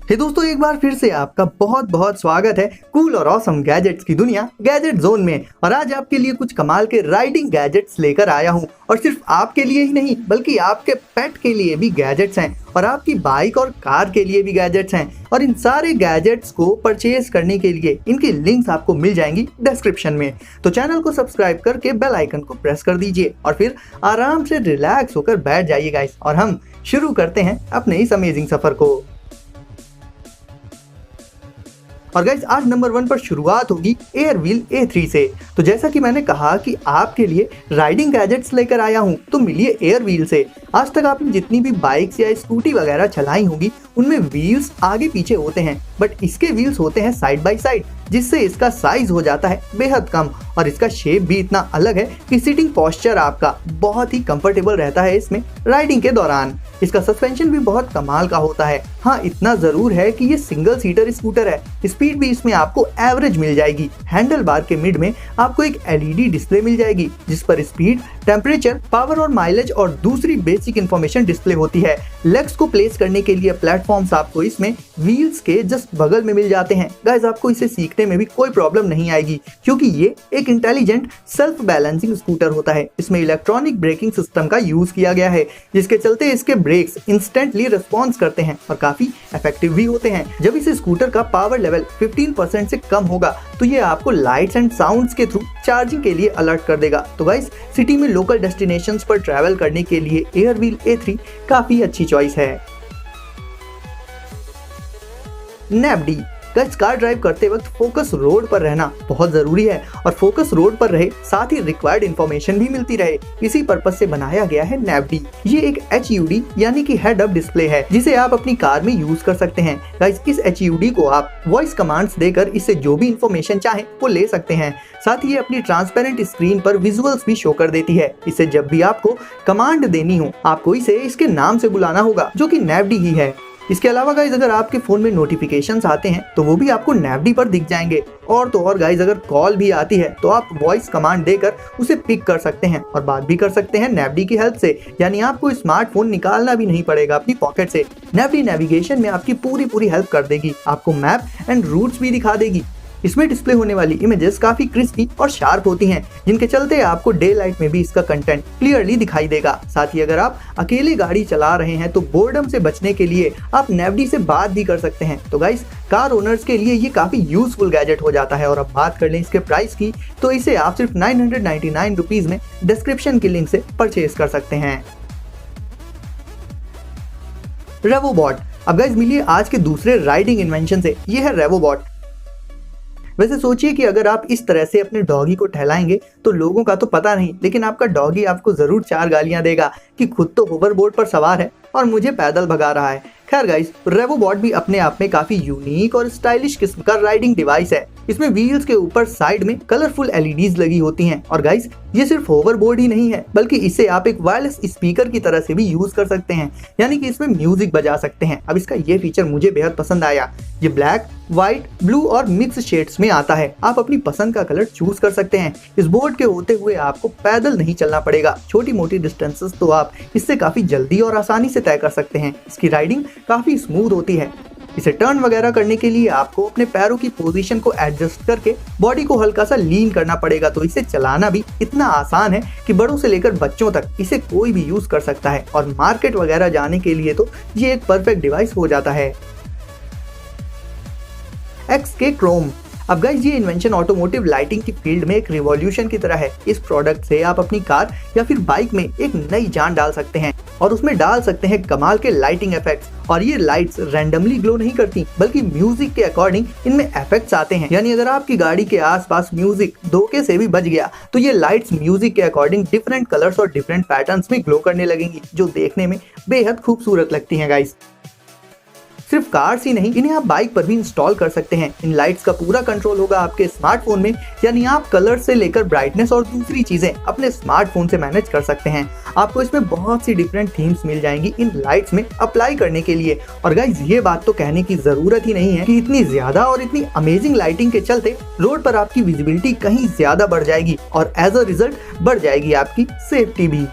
हे दोस्तों, एक बार फिर से आपका बहुत बहुत स्वागत है कूल और ऑसम गैजेट्स की दुनिया गैजेट जोन में। और आज आपके लिए कुछ कमाल के राइडिंग गैजेट्स लेकर आया हूँ। और सिर्फ आपके लिए ही नहीं बल्कि आपके पेट के लिए भी गैजेट्स हैं और आपकी बाइक और कार के लिए भी गैजेट्स हैं। और इन सारे गैजेट्स को परचेज करने के लिए इनकी लिंक्स आपको मिल जाएंगी डिस्क्रिप्शन में। तो चैनल को सब्सक्राइब करके बेल आइकन को प्रेस कर दीजिए और फिर आराम से रिलैक्स होकर बैठ जाइए गाइस, और हम शुरू करते हैं अपने इस अमेजिंग सफर को। और गाइस, आज नंबर 1 पर शुरुआत होगी एयरव्हील A3 से। तो जैसा कि मैंने कहा कि आपके लिए राइडिंग गैजेट्स लेकर आया हूं, तो मिलिए एयरव्हील से। आज तक आपने जितनी भी बाइक्स या स्कूटी वगैरह चलाई होंगी उनमें व्हील्स आगे पीछे होते हैं, बट इसके व्हील्स होते हैं साइड बाय साइड, जिससे इसका साइज हो जाता है बेहद कम और इसका शेप भी इतना अलग है कि सीटिंग पोस्चर आपका बहुत ही कंफर्टेबल रहता है इसमें राइडिंग के दौरान। इसका सस्पेंशन भी बहुत कमाल का होता है। हाँ, इतना जरूर है कि ये सिंगल सीटर स्कूटर है। स्पीड भी इसमें आपको एवरेज मिल जाएगी। हैंडल बार के मिड में आपको एक LED डिस्प्ले मिल जाएगी जिस पर स्पीड, टेम्परेचर, पावर और माइलेज और दूसरी बेसिक इंफॉर्मेशन डिस्प्ले होती है। लेग्स को प्लेस करने के लिए प्लेटफॉर्म्स आपको इसमें व्हील्स के जस्ट बगल में मिल जाते हैं। गाइस, आपको इसे सीखने में भी कोई प्रॉब्लम नहीं आएगी क्योंकि ये एक इंटेलिजेंट सेल्फ बैलेंसिंग स्कूटर होता है। इसमें इलेक्ट्रॉनिक ब्रेकिंग सिस्टम का यूज किया गया है जिसके चलते इसके ब्रेक्स इंस्टेंटली रिस्पॉन्स करते हैं और काफी इफेक्टिव भी होते हैं। जब इस स्कूटर का पावर लेवल 15% से कम होगा तो ये आपको लाइट्स एंड साउंड्स के थ्रू चार्जिंग के लिए अलर्ट कर देगा। तो गाइस, सिटी में लोकल डेस्टिनेशंस पर ट्रैवल करने के लिए एयरव्हील A3 काफी अच्छी चॉइस है। NAPD। गाइस, कार ड्राइव करते वक्त फोकस रोड पर रहना बहुत जरूरी है और फोकस रोड पर रहे साथ ही रिक्वायर्ड इंफॉर्मेशन भी मिलती रहे, इसी पर्पज से बनाया गया है NAPD। ये एक HUD यानी कि हेड अप डिस्प्ले है जिसे आप अपनी कार में यूज कर सकते हैं। गाइस, इस HUD को आप वॉइस कमांड्स देकर इससे जो भी इंफॉर्मेशन चाहे वो ले सकते हैं। साथ ही ये अपनी ट्रांसपेरेंट स्क्रीन पर विजुअल्स भी शो कर देती है। इससे जब भी आपको कमांड देनी हो आपको इसे इसके नाम से बुलाना होगा जो कि NAPD ही है। इसके अलावा गाइज, अगर आपके फोन में नोटिफिकेशंस आते हैं तो वो भी आपको NAPD पर दिख जाएंगे। और तो और गाइज, अगर कॉल भी आती है तो आप वॉइस कमांड देकर उसे पिक कर सकते हैं और बात भी कर सकते हैं NAPD की हेल्प से। यानी आपको स्मार्टफोन निकालना भी नहीं पड़ेगा अपनी पॉकेट से। NAPD नेविगेशन में आपकी पूरी हेल्प कर देगी, आपको मैप एंड रूट्स भी दिखा देगी। इसमें डिस्प्ले होने वाली इमेजेस काफी क्रिस्पी और शार्प होती हैं, जिनके चलते आपको डे लाइट में भी इसका कंटेंट क्लियरली दिखाई देगा। साथ ही अगर आप अकेले गाड़ी चला रहे हैं तो बोर्डम से बचने के लिए आप NAPD से बात भी कर सकते हैं। तो गाइस, कार ओनर्स के लिए ये काफी यूजफुल गैजेट हो जाता है। और अब बात कर लें इसके प्राइस की, तो इसे आप सिर्फ 999 रुपीज में डिस्क्रिप्शन की लिंक से परचेज कर सकते हैं। रेवोबॉट। अब गाइस, मिलिए आज के दूसरे राइडिंग इन्वेंशन से। ये है रेवोबॉट। वैसे सोचिए कि अगर आप इस तरह से अपने डॉगी को टहलाएंगे तो लोगों का तो पता नहीं, लेकिन आपका डॉगी आपको जरूर 4 गालियां देगा कि खुद तो होवरबोर्ड पर सवार है और मुझे पैदल भगा रहा है। खैर गाइस, रेवोबॉट भी अपने आप में काफी यूनिक और स्टाइलिश किस्म का राइडिंग डिवाइस है। इसमें व्हील्स के ऊपर साइड में कलरफुल LEDs लगी होती हैं। और गाइस, ये सिर्फ होवरबोर्ड ही नहीं है बल्कि इसे आप एक वायरलेस स्पीकर की तरह से भी यूज कर सकते हैं, यानी कि इसमें म्यूजिक बजा सकते हैं। अब इसका ये फीचर मुझे बेहद पसंद आया। ये ब्लैक, व्हाइट, ब्लू और मिक्स शेड्स में आता है। आप अपनी पसंद का कलर चूज कर सकते हैं। इस बोर्ड के होते हुए आपको पैदल नहीं चलना पड़ेगा। छोटी मोटी डिस्टेंसेस तो आप इससे काफी जल्दी और आसानी से तय कर सकते हैं। इसकी राइडिंग काफी स्मूथ होती है। इसे टर्न वगैरह करने के लिए आपको अपने पैरों की पोजीशन को एडजस्ट करके बॉडी को हल्का सा लीन करना पड़ेगा। तो इसे चलाना भी इतना आसान है कि बड़ों से लेकर बच्चों तक इसे कोई भी यूज कर सकता है। और मार्केट वगैरह जाने के लिए तो ये एक परफेक्ट डिवाइस हो जाता है। XK Chrome. अब गाइस, ये इन्वेंशन ऑटोमोटिव लाइटिंग की फील्ड में एक रिवॉल्यूशन की तरह है। इस प्रोडक्ट से आप अपनी कार या फिर बाइक में एक नई जान डाल सकते हैं और उसमें डाल सकते हैं कमाल के लाइटिंग इफेक्ट्स। और ये लाइट्स रैंडमली ग्लो नहीं करती बल्कि म्यूजिक के अकॉर्डिंग इनमें इफेक्ट्स आते हैं। यानी अगर आपकी गाड़ी के आसपास म्यूजिक धोखे से भी बज गया तो ये लाइट्स म्यूजिक के अकॉर्डिंग डिफरेंट कलर्स और डिफरेंट पैटर्न्स में ग्लो करने लगेंगी, जो देखने में बेहद खूबसूरत लगती हैं गाइस। सिर्फ कार्स ही नहीं, इन्हें आप बाइक पर भी इंस्टॉल कर सकते हैं। इन लाइट्स का पूरा कंट्रोल होगा आपके स्मार्टफोन में, यानी आप कलर से लेकर ब्राइटनेस और दूसरी चीजें अपने स्मार्टफोन से मैनेज कर सकते हैं। आपको इसमें बहुत सी डिफरेंट थीम्स मिल जाएंगी इन लाइट्स में अप्लाई करने के लिए। और गाइस, ये बात तो कहने की जरूरत ही नहीं है कि इतनी ज्यादा और इतनी अमेजिंग लाइटिंग के चलते रोड पर आपकी विजिबिलिटी कहीं ज्यादा बढ़ जाएगी और एज अ रिजल्ट बढ़ जाएगी आपकी सेफ्टी भी।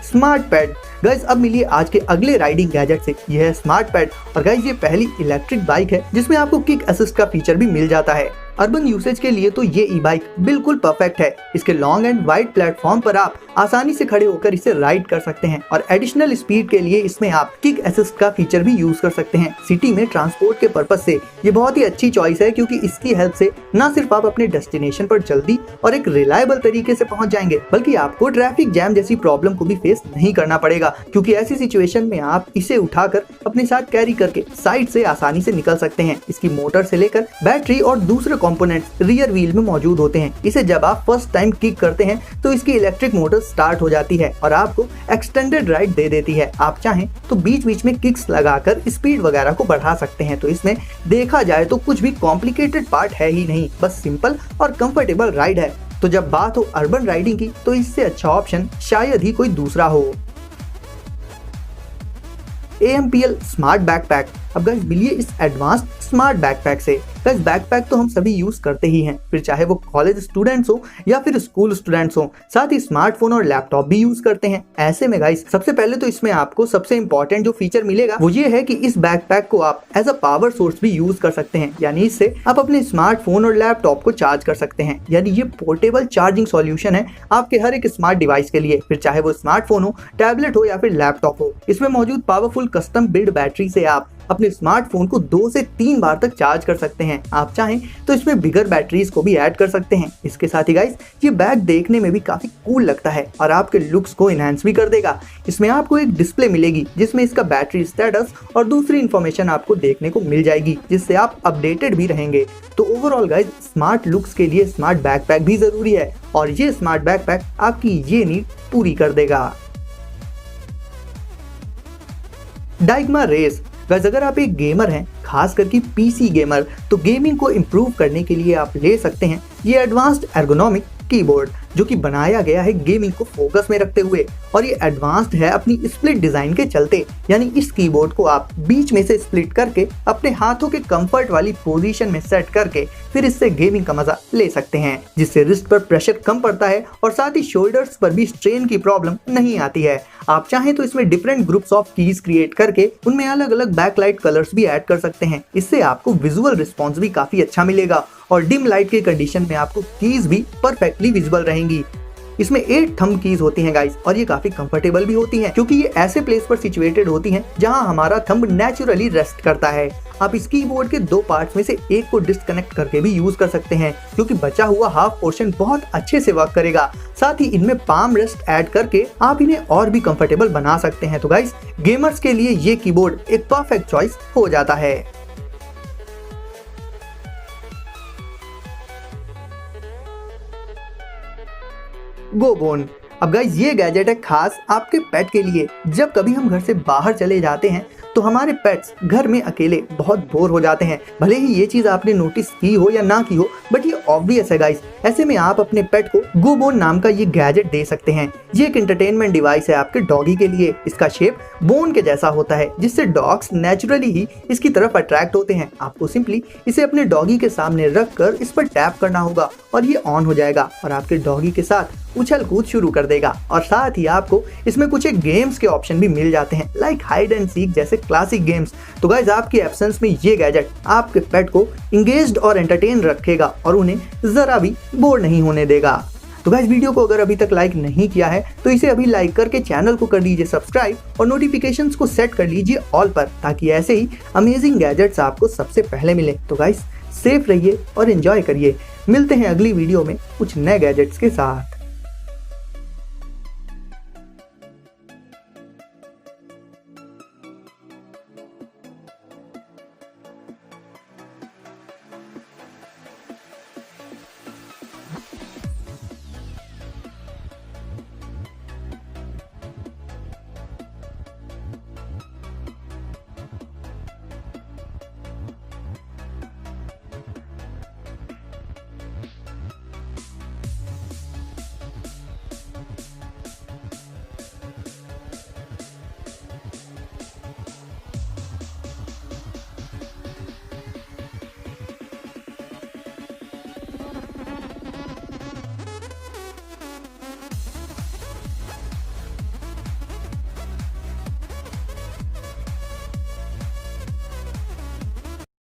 Smart pad. गाइस अब मिलिए आज के अगले राइडिंग गैजेट से, यह है स्मार्ट पैड। और गाइस ये पहली इलेक्ट्रिक बाइक है जिसमें आपको किक असिस्ट का फीचर भी मिल जाता है। अर्बन यूसेज के लिए तो ये ई बाइक बिल्कुल परफेक्ट है। इसके लॉन्ग एंड वाइड प्लेटफॉर्म पर आप आसानी से खड़े होकर इसे राइड कर सकते हैं और एडिशनल स्पीड के लिए इसमें आप किक असिस्ट का फीचर भी यूज कर सकते हैं। सिटी में ट्रांसपोर्ट के पर्पज से ये बहुत ही अच्छी चॉइस है, क्योंकि इसकी हेल्प से न सिर्फ आप अपने डेस्टिनेशन पर जल्दी और एक रिलायबल तरीके से पहुंच जाएंगे, बल्कि आपको ट्रैफिक जैम जैसी प्रॉब्लम को भी फेस नहीं करना पड़ेगा, क्योंकि ऐसी सिचुएशन में आप इसे उठाकर अपने साथ कैरी करके साइड से आसानी से निकल सकते हैं। इसकी मोटर से लेकर बैटरी और दूसरे कंपोनेंट्स रियर व्हील में मौजूद होते हैं। इसे जब आप फर्स्ट टाइम किक करते हैं तो इसकी इलेक्ट्रिक मोटर स्टार्ट हो जाती है और आपको एक्सटेंडेड राइड दे देती है। आप चाहें तो बीच बीच में किक्स लगाकर स्पीड वगैरह को बढ़ा सकते हैं। तो इसमें देखा जाए तो कुछ भी कॉम्प्लिकेटेड पार्ट है ही नहीं, बस सिंपल और कंफर्टेबल राइड है। तो जब बात हो अर्बन राइडिंग की तो इससे अच्छा ऑप्शन शायद ही कोई दूसरा हो। AMPL smart backpack. अब गाइस मिलिए इस एडवांस्ड स्मार्ट बैकपैक से। गाइस बैकपैक तो हम सभी यूज करते ही हैं, फिर चाहे वो कॉलेज स्टूडेंट्स हो या फिर स्कूल स्टूडेंट्स हो, साथ ही स्मार्टफोन और लैपटॉप भी यूज करते हैं। ऐसे में गाइस सबसे पहले तो इसमें आपको सबसे इंपॉर्टेंट जो फीचर मिलेगा वो ये है कि इस बैकपैक को आप एज अ पावर सोर्स भी यूज कर सकते हैं, यानी इससे आप अपने स्मार्टफोन और लैपटॉप को चार्ज कर सकते हैं। यानी ये पोर्टेबल चार्जिंग सॉल्यूशन है आपके हर एक स्मार्ट डिवाइस के लिए, फिर चाहे वो स्मार्टफोन हो, टैबलेट हो या फिर लैपटॉप हो। इसमें मौजूद पावरफुल कस्टम बिल्ड बैटरी से आप अपने स्मार्टफोन को 2 से 3 बार तक चार्ज कर सकते हैं। आप चाहें तो इसमें बिगर बैटरीज को भी ऐड कर सकते हैं। इसके साथ ही गाइस ये बैग देखने में भी काफी कूल लगता है और आपके लुक्स को इनहैंस भी कर देगा। इसमें आपको एक डिस्प्ले मिलेगी जिसमें इसका बैटरी स्टेटस और दूसरी इंफॉर्मेशन आपको देखने को मिल जाएगी, जिससे आप अपडेटेड भी रहेंगे। तो ओवरऑल गाइस स्मार्ट लुक्स के लिए स्मार्ट बैकपैक भी जरूरी है और ये स्मार्ट बैकपैक आपकी ये नीड पूरी कर देगा। डाइग्मा रेस। गाइस अगर आप एक गेमर हैं, खास करके पीसी गेमर, तो गेमिंग को इम्प्रूव करने के लिए आप ले सकते हैं ये एडवांस्ड एर्गोनॉमिक कीबोर्ड, जो कि बनाया गया है गेमिंग को फोकस में रखते हुए। और ये एडवांस्ड है अपनी स्प्लिट डिजाइन के चलते, यानी इस कीबोर्ड को आप बीच में से स्प्लिट करके अपने हाथों के कंफर्ट वाली पोजीशन में सेट करके फिर इससे गेमिंग का मजा ले सकते हैं, जिससे रिस्ट पर प्रेशर कम पड़ता है और साथ ही शोल्डर्स पर भी स्ट्रेन की प्रॉब्लम नहीं आती है। आप चाहें तो इसमें different groups of keys create करके उनमें अलग अलग बैकलाइट कलर्स भी ऐड कर सकते हैं। इससे आपको विजुअल रिस्पॉन्स भी काफी अच्छा मिलेगा और डिम लाइट के कंडीशन में आपको कीज भी परफेक्टली विजिबल रहेंगी। इसमें 8 थंब कीज होती हैं गाइस, और ये काफी कंफर्टेबल भी होती हैं, क्योंकि ये ऐसे प्लेस पर सिचुएटेड होती हैं जहां हमारा थंब नेचुरली रेस्ट करता है। आप इस कीबोर्ड के 2 पार्ट्स में से एक को डिस्कनेक्ट करके भी यूज कर सकते हैं, क्योंकि बचा हुआ हाफ पोर्शन बहुत अच्छे से वर्क करेगा। साथ ही इनमें पाम रेस्ट ऐड करके आप इन्हें और भी कंफर्टेबल बना सकते हैं। तो गाइस गेमर्स के लिए ये कीबोर्ड एक परफेक्ट चॉइस हो जाता है। गोबोन। अब गाइस ये गैजेट है खास आपके पेट के लिए। जब कभी हम घर से बाहर चले जाते हैं तो हमारे पेट्स घर में अकेले बहुत बोर हो जाते हैं। भले ही ये चीज आपने नोटिस की हो या ना की हो, बट ये ऑब्वियस है गाइस। ऐसे में आप अपने पेट को गोबोन नाम का ये गैजेट दे सकते हैं। ये एक एंटरटेनमेंट डिवाइस है आपके डॉगी के लिए। इसका शेप बोन के जैसा होता है, जिससे डॉग्स नेचुरली ही इसकी तरफ अट्रैक्ट होते हैं। आपको सिंपली इसे अपने डॉगी के सामने रख कर इस पर टैप करना होगा और ये ऑन हो जाएगा और आपके डॉगी के साथ उछल कूद शुरू कर देगा। और साथ ही आपको इसमें कुछ एक गेम्स के ऑप्शन भी मिल जाते हैं, लाइक हाइड एंड सीक जैसे क्लासिक गेम्स। तो गाइस आपकी एब्सेंस में ये गैजेट आपके पेट को इंगेज्ड और एंटरटेन रखेगा और उन्हें जरा भी बोर नहीं होने देगा। तो गाइस वीडियो को अगर अभी तक लाइक नहीं किया है तो इसे अभी लाइक करके चैनल को कर लीजिए सब्सक्राइब और नोटिफिकेशंस को सेट कर लीजिए ऑल पर, ताकि ऐसे ही अमेजिंग गैजेट्स आपको सबसे पहले मिले। तो गाइस सेफ रहिए और एंजॉय करिए। मिलते हैं अगली वीडियो में कुछ नए गैजेट्स के साथ।